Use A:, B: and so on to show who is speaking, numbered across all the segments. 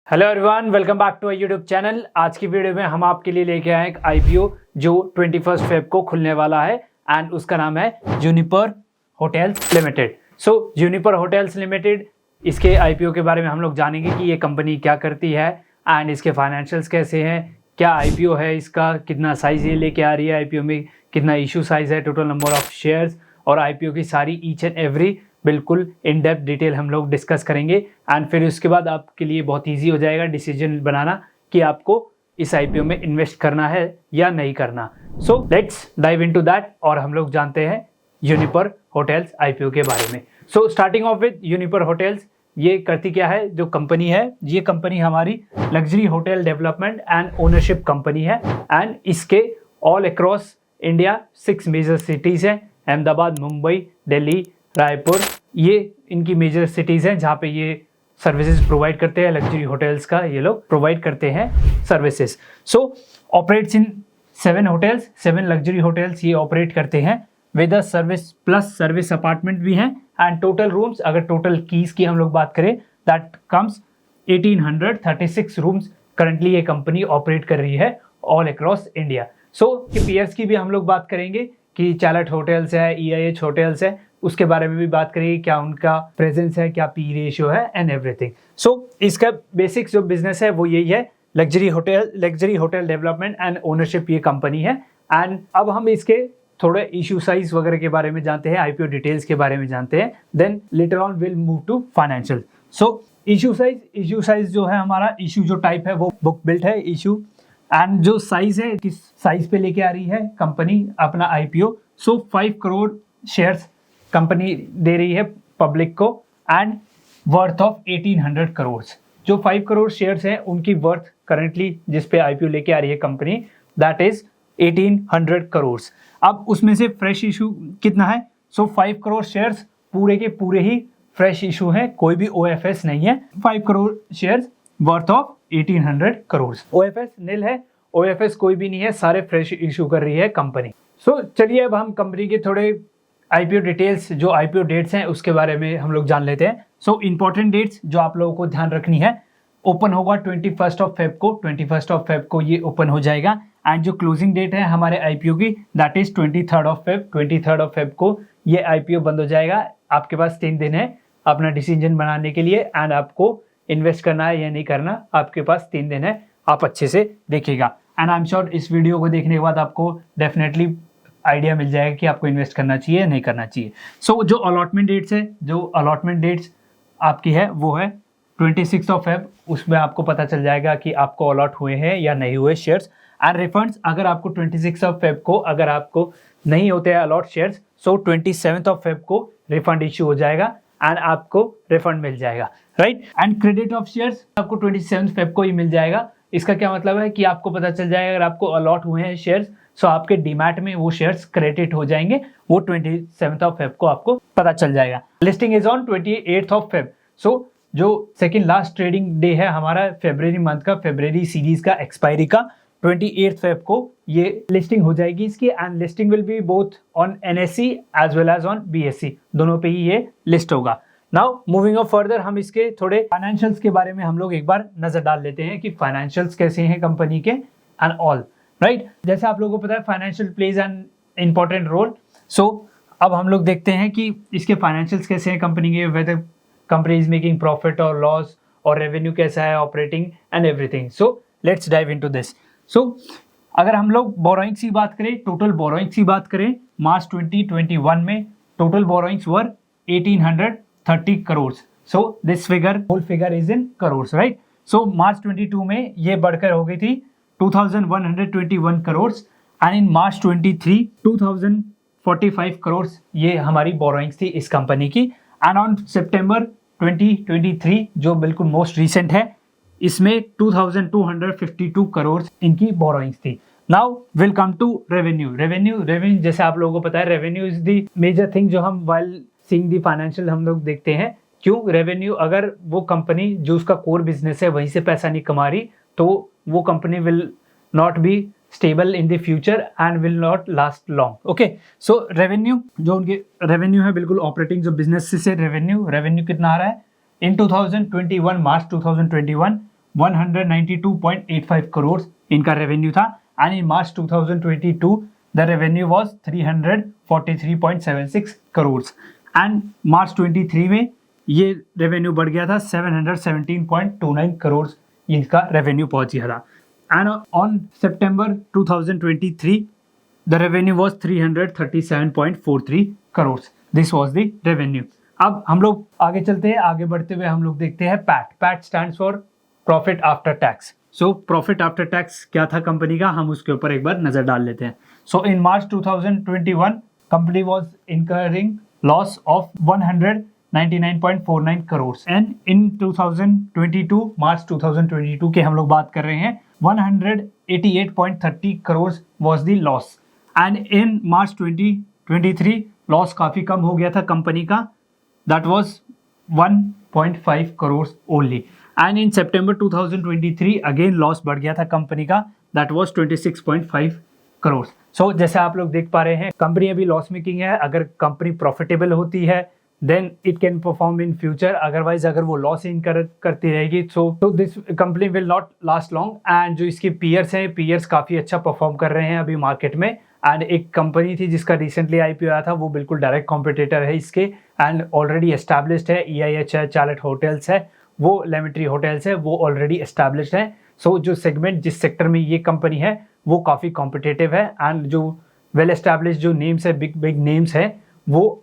A: Hello everyone, welcome back to YouTube channel. आज की video में हम आपके लिए लेके आए एक आईपीओ जो 21 फेब को खुलने वाला है एंड उसका नाम है जूनिपर होटल्स लिमिटेड। सो जूनिपर होटल्स लिमिटेड, इसके आईपीओ के बारे में हम लोग जानेंगे कि ये कंपनी क्या करती है एंड इसके फाइनेंशियल्स कैसे हैं, क्या आईपीओ है इसका, कितना साइज़ ये लेके आ रही है आईपीओ में, कितना इशू साइज़ है, टोटल नंबर ऑफ शेयर्स और आईपीओ की सारी ईच एंड एवरी बिल्कुल इन डेप्थ डिटेल हम लोग डिस्कस करेंगे। एंड फिर उसके बाद आपके लिए बहुत इजी हो जाएगा डिसीजन बनाना कि आपको इस आईपीओ में इन्वेस्ट करना है या नहीं करना। सो लेट्स डाइव इनटू दैट और हम लोग जानते हैं जूनिपर होटल्स आईपीओ के बारे में। So starting of with Juniper hotels, ये करती क्या है, जो कंपनी है ये कंपनी हमारी luxury hotel development and ownership company है एंड इसके all across India 6 major cities हैं, अहमदाबाद, मुंबई, दिल्ली, रायपुर, ये इनकी मेजर सिटीज़ हैं जहाँ पे ये सर्विसेज प्रोवाइड करते हैं। लग्जरी होटल्स का ये लोग प्रोवाइड करते हैं services. So operates in 7 hotels, 7 luxury hotels ये ऑपरेट करते हैं with a service plus service apartment भी हैं एंड टोटल रूम्स, अगर टोटल कीज की हम लोग बात करें दैट कम्स 1836 रूम्स करंटली ये कंपनी ऑपरेट कर रही है ऑल अक्रॉस इंडिया। सो पीयर्स की भी हम लोग बात करेंगे कि चालट होटल्स है, EIH होटल्स है, उसके बारे में भी बात करेंगे, क्या उनका प्रेजेंस है, क्या पी रेशियो है एंड एवरीथिंग। सो इसका बेसिक जो बिजनेस है वो यही है, luxury hotel development and ownership ये कंपनी है। एंड अब हम इसके थोड़े इशू साइज वगैरह के बारे में जानते हैं, आईपीओ डिटेल्स के बारे में जानते हैं, then later on will move to financial. So issue size जो है, हमारा इशू जो टाइप है वो बुक बिल्ट है इशू, एंड जो साइज है, किस साइज पे लेके आ रही है कंपनी अपना आईपीओ। सो 5 करोड़ शेयर्स कंपनी दे रही है पब्लिक को एंड वर्थ ऑफ 1800 करोड़। जो 5 करोड़ शेयर्स हैं उनकी वर्थ करंटली जिस पे आईपीओ लेके आ रही है कंपनी दैट इज 1800 करोड़। अब उसमें से फ्रेश इशू कितना है? सो 5 करोड़ शेयर्स पूरे के पूरे ही फ्रेश इशू है, कोई भी OFS नहीं है। 5 crore shares worth of 1800 crore, OFS नील है, OFS कोई भी नहीं है, सारे फ्रेश इशू कर रही है कंपनी। सो चलिए अब हम कंपनी के थोड़े आईपीओ डिटेल्स, जो आईपीओ डेट्स हैं उसके बारे में हम लोग जान लेते हैं। सो इंपॉर्टेंट डेट्स जो आप लोगों को ध्यान रखनी है, ओपन होगा 21 फेब को, 21 फेब को ये ओपन हो जाएगा एंड जो क्लोजिंग डेट है हमारे आईपीओ की दैट इज 23 फेब। 23 फेब को ये आईपीओ बंद हो जाएगा। आपके पास 3 दिन है अपना डिसीजन बनाने के लिए एंड आपको इन्वेस्ट करना है या नहीं करना, आपके पास 3 दिन है, आप अच्छे से देखिएगा। एंड आई एम श्योर इस वीडियो को देखने के बाद आपको डेफिनेटली आइडिया मिल जाएगा कि आपको इन्वेस्ट करना चाहिए या नहीं करना चाहिए। सो जो अलॉटमेंट डेट्स है, जो अलॉटमेंट डेट्स आपकी है वो है 26 फेब, उसमें आपको पता चल जाएगा कि आपको अलॉट हुए हैं या नहीं हुए शेयर्स। एंड रिफंड्स, अगर आपको 26 फेब को अगर आपको नहीं होते हैं अलॉट शेयर्स, सो 27 फेब को रिफंड इश्यू हो जाएगा एंड आपको रिफंड मिल जाएगा, right. And credit of shares आपको 27 फेब को ही मिल जाएगा। इसका क्या मतलब है कि आपको पता चल जाएगा अगर आपको अलॉट हुए हैं शेयर्स, सो आपके डीमैट में वो शेयर्स क्रेडिट हो जाएंगे, वो 27 फेब को आपको पता चल जाएगा। Listing is on 28 Feb. So जो सेकंड लास्ट ट्रेडिंग डे है हमारा फरवरी मंथ का, फरवरी सीरीज का एक्सपायरी का, 28 फेब को ये लिस्टिंग हो जाएगी इसकी। And listing will be both on NSE as well as on BSE, दोनों पे ही ये लिस्ट होगा। नाउ मूविंग ऑफ फर्दर, हम इसके थोड़े फाइनेंशियल्स के बारे में हम लोग एक बार नजर डाल लेते हैं कि फाइनेंशियल्स कैसे हैं कंपनी के एंड ऑल, राइट। जैसे आप लोगों को पता है financial plays an important role. So अब हम लोग देखते हैं कि इसके फाइनेंशियल्स कैसे हैं कंपनी के, whether company is making profit और लॉस, और रेवेन्यू कैसा है, operating and everything. So let's dive into this. So अगर हम लोग बोरोइंग्स की बात करें, टोटल बोरोइंग्स की बात करें, मार्च 2021 में total borrowings were 1830 crore. So this figure, whole figure is in crore, right. So March 22 में ये बढ़कर हो गई थी 2121 crore and in March 23 2045 crore ये हमारी बोरोइंग्स थी इस कंपनी की। एंड ऑन सितंबर 2023 जो बिल्कुल मोस्ट रिसेंट है, इसमें 2252 करोड़ इनकी बोरोइंग्स थी। Now will come to revenue जैसे आप लोगों को पता है, revenue is the major thing जो हम व्हाइल सीइंग द फाइनेंशियल हम लोग देखते हैं। क्यों? रेवेन्यू, अगर वो कंपनी जो उसका कोर बिजनेस है वहीं से पैसा नहीं कमा रही तो वो company will not be stable in the future and will not last long. Okay, so revenue, जो उनके रेवेन्यू है बिल्कुल ऑपरेटिंग जो बिजनेस से रेवेन्यू कितना आ रहा है इन 2021, मार्च 2021 192.85 करोड़ इनका रेवेन्यू था, and in March 2022 the revenue was 343.76 crore, and March 23 में ये रेवेन्यू बढ़ गया था 717.29 करोड़ इनका रेवेन्यू पहुंच गया था, and on September 2023 the revenue was 337.43 crore. This was the revenue. अब हम लोग आगे चलते हैं, आगे बढ़ते हुए हम लोग देखते हैं PAT. PAT stands for profit after tax. So profit after tax क्या था कंपनी का, हम उसके ऊपर एक बार नजर डाल लेते हैं। सो इन मार्च 2021 company was incurring loss of 199.49 crore, and इन 2022 मार्च 2022 के हम लोग बात कर रहे हैं 188.30 crore was the loss, and in March 2023 loss काफी कम हो गया था कंपनी का, that was 1.5 crore only, and in September 2023 again loss बढ़ गया था कंपनी का, दैट वाज 26.5 करोड़। सो जैसे आप लोग देख पा रहे हैं कंपनी अभी लॉस मेकिंग है। अगर कंपनी प्रॉफिटेबल होती है then it can perform in future, otherwise अगर वो लॉस इनकर करती रहेगी तो this company will not last long. And जो इसके पीयर्स हैं, पीयर्स काफ़ी अच्छा परफॉर्म कर रहे हैं अभी मार्केट में, एंड एक कंपनी थी जिसका रिसेंटली आईपीओ आया था, वो बिल्कुल डायरेक्ट कॉम्पिटिटर है इसके, एंड ऑलरेडी एस्टैब्लिश्ड है। EIH है, चार्लेट होटल्स है, वो लेमेट्री होटल्स है, वो ऑलरेडी एस्टैब्लिश्ड है। सो जो सेगमेंट, जिस सेक्टर में ये कंपनी है वो काफ़ी कॉम्पिटिटिव है, एंड जो वेल एस्टैब्लिश्ड जो नेम्स है, बिग नेम्स है, वो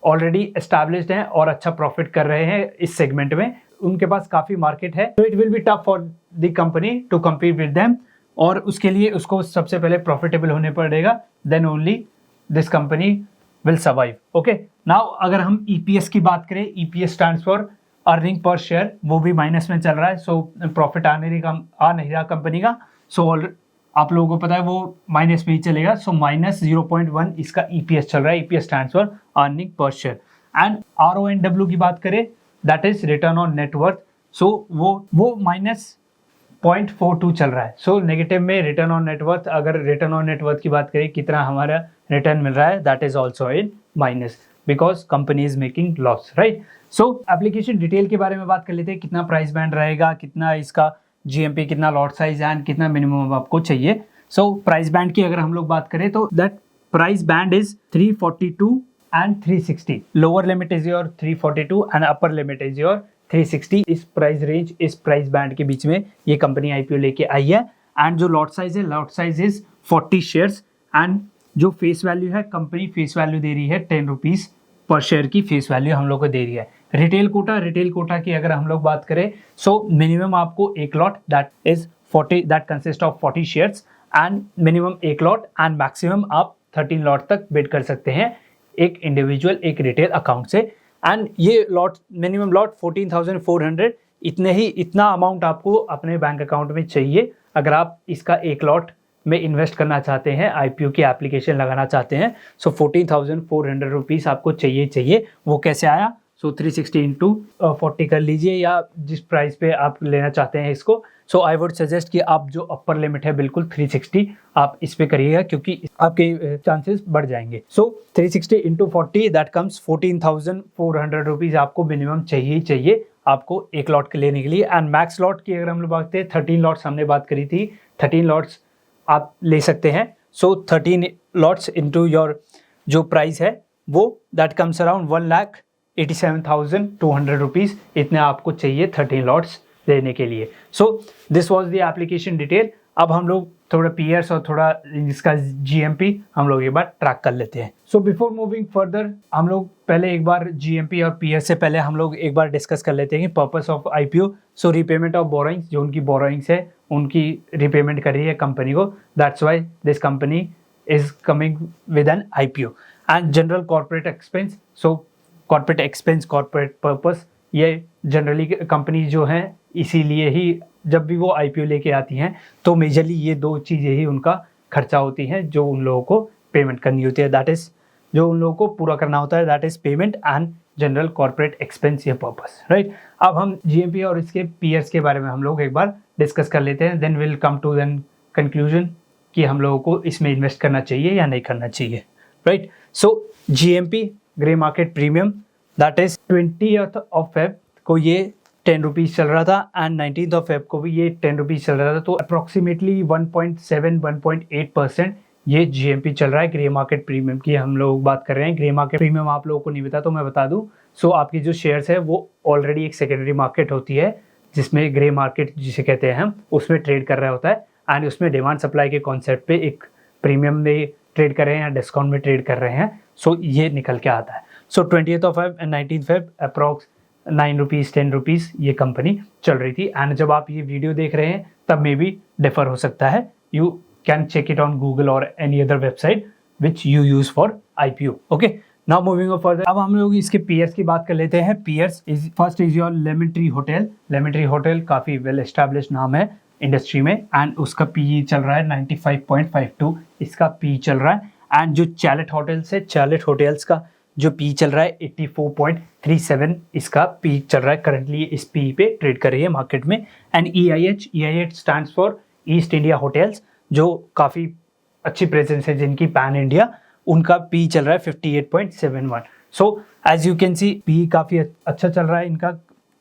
A: ऑलरेडी एस्टैब्लिश्ड हैं और अच्छा प्रॉफिट कर रहे हैं इस सेगमेंट में। उनके पास काफ़ी मार्केट है, तो it will be tough for the company to compete with them, और उसके लिए उसको सबसे पहले प्रॉफिटेबल होने पड़ेगा, then only this company will survive. Okay, now अगर हम EPS की बात करें, EPS stands for earning per share, वो भी माइनस में चल रहा है। सो प्रॉफिट आ नहीं रहा कंपनी का, सो आप लोगों को पता है वो माइनस में ही चलेगा। सो -0.1 इसका EPS चल रहा है। EPS stands for earning per share. And RONW की बात करें, that is return on net worth, so वो -0.42 चल रहा है। सो नेगेटिव में रिटर्न ऑन नेटवर्थ। अगर रिटर्न ऑन नेटवर्थ की बात करें कितना हमारा रिटर्न मिल रहा है, that is also in minus because company is making loss, right. So application detail के बारे में बात कर लेते हैं, कितना प्राइस बैंड रहेगा, कितना इसका GMP, कितना लॉट साइज एंड कितना मिनिमम आपको चाहिए। सो प्राइस बैंड की अगर हम लोग बात करें तो that price band is 342 and 360। Lower limit is your 342 and upper limit is your 360। इस प्राइस रेंज, इस प्राइस बैंड के बीच में ये कंपनी IPO लेके आई है। एंड जो लॉट साइज है, lot size is 40 shares, and जो फेस वैल्यू है, कंपनी फेस वैल्यू दे रही है 10 रुपीज पर शेयर की फेस वैल्यू हम लोग को दे रही है। रिटेल कोटा की अगर हम लोग बात करें, सो मिनिमम आपको एक lot that is 40, that consist of 40 shares, and minimum एक लॉट, एंड मैक्सिमम आप 13 लॉट तक बिड कर सकते हैं एक इंडिविजुअल, एक रिटेल अकाउंट से। एंड ये लॉट, मिनिमम लॉट 14,400, इतना अमाउंट आपको अपने बैंक अकाउंट में चाहिए अगर आप इसका एक लॉट में इन्वेस्ट करना चाहते हैं, IPO की एप्लीकेशन लगाना चाहते हैं। सो 14,400 रुपीज़ आपको चाहिए। वो कैसे आया? सो 360 इंटू 40 कर लीजिए, या जिस प्राइस पे आप लेना चाहते हैं इसको। सो आई वुड सजेस्ट कि आप जो अपर लिमिट है बिल्कुल 360 आप इस पे करिएगा, क्योंकि आपके चांसेस बढ़ जाएंगे। सो 360 इंटू 40 दैट कम्स 14,400 रुपीज़ आपको मिनिमम चाहिए आपको एक लॉट के लेने के लिए। एंड मैक्स लॉट की अगर हम लोग बात करें, 13 लॉट्स हमने बात करी थी, 13 लॉट्स आप ले सकते हैं। सो 13 लॉट्स इंटू योर जो प्राइस है वो दैट कम्स अराउंड 1,87,200 रुपीज़, इतने आपको चाहिए 13 लॉट्स लेने के लिए। So this was the application detail. अब हम लोग थोड़ा पीयर्स और थोड़ा इसका GMP हम लोग एक बार ट्रैक कर लेते हैं। सो बिफोर मूविंग फर्दर, हम लोग पहले एक बार GMP और पीयर्स से पहले हम लोग एक बार डिस्कस कर लेते हैं कि purpose of IPO। So repayment of borrowings, जो उनकी बोरोइंग्स है उनकी रीपेमेंट कर रही है कंपनी को, that's why this company is coming with an IPO। And general corporate expense, so corporate expense, corporate purpose, ये जनरली कंपनी जो हैं इसीलिए ही जब भी वो IPO लेके आती हैं तो मेजरली ये दो चीज़ें ही उनका खर्चा होती हैं जो उन लोगों को पेमेंट करनी होती है, दैट इज़ जो उन लोगों को पूरा करना होता है, that is payment and general corporate expense, ये पर्पस, राइट। अब हम GMP और इसके पीयर्स के बारे में हम लोग एक बार डिस्कस कर लेते हैं, then will come to then conclusion कि हम लोगों को इसमें इन्वेस्ट करना चाहिए या नहीं करना चाहिए, right. So GMP grey market premium, that is 20th of Feb को ये 10 रुपीज़ चल रहा था एंड 19 फेब को भी ये 10 रुपीज़ चल रहा था। तो अप्रॉक्सीमेटली 1.7-1.8% ये GMP चल रहा है। ग्रे मार्केट प्रीमियम की हम लोग बात कर रहे हैं। ग्रे मार्केट प्रीमियम आप लोगों को नहीं पता तो मैं बता दूं। सो आपकी जो शेयर्स है वो ऑलरेडी एक सेकेंडरी मार्केट होती है जिसमें ग्रे मार्केट जिसे कहते हैं हम, उसमें ट्रेड कर रहा होता है एंड उसमें डिमांड सप्लाई के कॉन्सेप्ट पे एक प्रीमियम में ट्रेड कर रहे हैं या डिस्काउंट में ट्रेड कर रहे हैं। सो ये निकल के आता है। सो 20th Feb and 19th Feb approx 9 rupees 10 rupees ये कंपनी चल रही थी एंड जब आप ये वीडियो देख रहे हैं तब में भी डिफर हो सकता है। You can check it on Google और any other website which you use for IPO। Okay, now moving on further. अब हम लोग इसके पीयर्स की बात कर लेते हैं। Peers is first is your Lemon Tree hotel. Lemon Tree hotel काफ़ी वेल एस्टैब्लिश्ड नाम है इंडस्ट्री में एंड उसका PE चल रहा है 95.52 इसका PE चल रहा है। एंड जो चैलेट होटल्स है, चैलेट होटल्स का जो PE चल रहा है 84.37 इसका PE चल रहा है। करंटली इस PE पे ट्रेड कर रही है मार्केट में। And EIH stands for east India hotels, जो काफ़ी अच्छी प्रेजेंस है जिनकी पैन इंडिया, उनका PE चल रहा है 58.71। So as you can see PE काफ़ी अच्छा चल रहा है इनका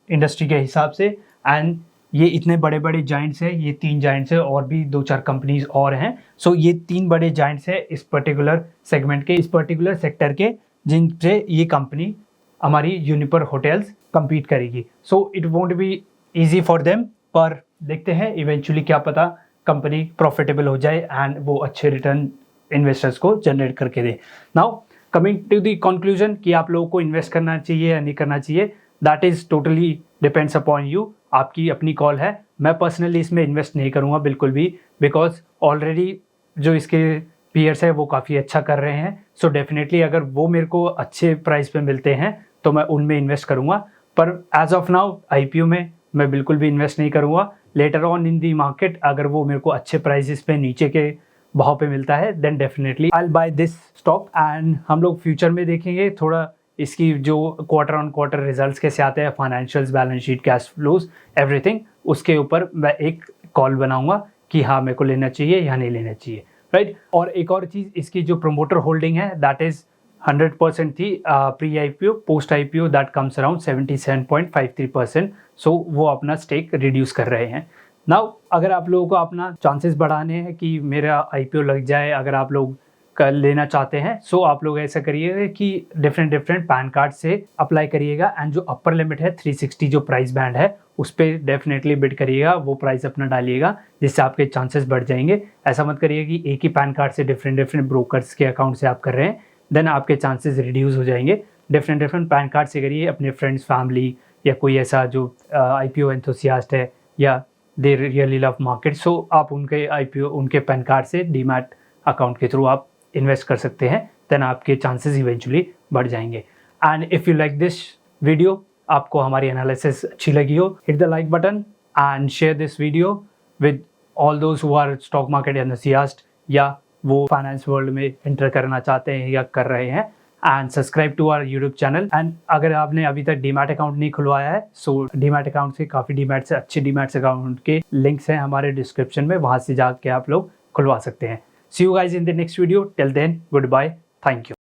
A: इंडस्ट्री के हिसाब से। एंड ये इतने बड़े बड़े जाइंट्स हैं, ये 3 जाइंट्स हैं और भी 2-4 कंपनीज और हैं। सो ये 3 बड़े जाइंट्स हैं इस पर्टिकुलर सेगमेंट के, इस पर्टिकुलर सेक्टर के, जिनसे ये कंपनी हमारी यूनिपर होटल्स compete करेगी। So it won't be easy for them, पर देखते हैं इवेंचुअली क्या पता कंपनी प्रॉफिटेबल हो जाए एंड वो अच्छे रिटर्न इन्वेस्टर्स को जनरेट करके दे। Now coming to the conclusion कि आप लोगों को इन्वेस्ट करना चाहिए या नहीं करना चाहिए, that is totally depends upon you. आपकी अपनी कॉल है। मैं पर्सनली इसमें इन्वेस्ट नहीं करूँगा बिल्कुल भी, बिकॉज ऑलरेडी जो इसके पीयर्स है वो काफ़ी अच्छा कर रहे हैं। सो डेफिनेटली अगर वो मेरे को अच्छे प्राइस पे मिलते हैं तो मैं उनमें इन्वेस्ट करूँगा, पर एज ऑफ नाउ IPO में मैं बिल्कुल भी इन्वेस्ट नहीं करूँगा। Later on in the market अगर वो मेरे को अच्छे प्राइसेस पे नीचे के भाव पे मिलता है then definitely I will buy this stock. And हम लोग फ्यूचर में देखेंगे थोड़ा इसकी जो क्वार्टर ऑन क्वार्टर रिजल्ट्स कैसे आते हैं, financials, balance sheet, cash flows, everything, उसके ऊपर मैं एक कॉल बनाऊंगा कि हाँ मेरे को लेना चाहिए या नहीं लेना चाहिए, राइट। और एक और चीज़, इसकी जो प्रोमोटर होल्डिंग है दैट इज़ 100% थी pre IPO, post IPO that comes around 77.53%। सो वो अपना स्टेक रिड्यूस कर रहे हैं। नाउ अगर आप लोगों को अपना चांसेस बढ़ाने हैं कि मेरा IPO लग जाए, अगर आप लोग कर लेना चाहते हैं, सो आप लोग ऐसा करिएगा कि डिफरेंट पैन कार्ड से अप्लाई करिएगा एंड जो अपर लिमिट है 360 जो प्राइस बैंड है उस पर डेफिनेटली बिड करिएगा, वो प्राइस अपना डालिएगा जिससे आपके चांसेस बढ़ जाएंगे। ऐसा मत करिए कि एक ही पैन कार्ड से डिफरेंट ब्रोकर्स के अकाउंट से आप कर रहे हैं, देन आपके चांसेस रिड्यूस हो जाएंगे। डिफरेंट पैन कार्ड से करिए, अपने फ्रेंड्स, फैमिली या कोई ऐसा जो IPO एंथुसियास्ट है या they really love market, so आप उनके IPO उनके पैन कार्ड से डीमैट अकाउंट के थ्रू आप इन्वेस्ट कर सकते हैं, देन आपके चांसेस इवेंचुअली बढ़ जाएंगे। And if you like this video, आपको हमारी एनालिसिस अच्छी लगी हो, hit the like button and share this video with all those who are stock market enthusiast या वो फाइनेंस वर्ल्ड में एंटर करना चाहते हैं या कर रहे हैं। And subscribe to our YouTube channel. And अगर आपने अभी तक डीमैट अकाउंट नहीं खुलवाया है, सो डीमैट अकाउंट से काफ़ी डीमैट से अच्छे डीमैट अकाउंट के लिंक्स हैं हमारे डिस्क्रिप्शन में, वहाँ से जाके आप लोग खुलवा सकते हैं। See you guys in the next video. Till then, goodbye. Thank you.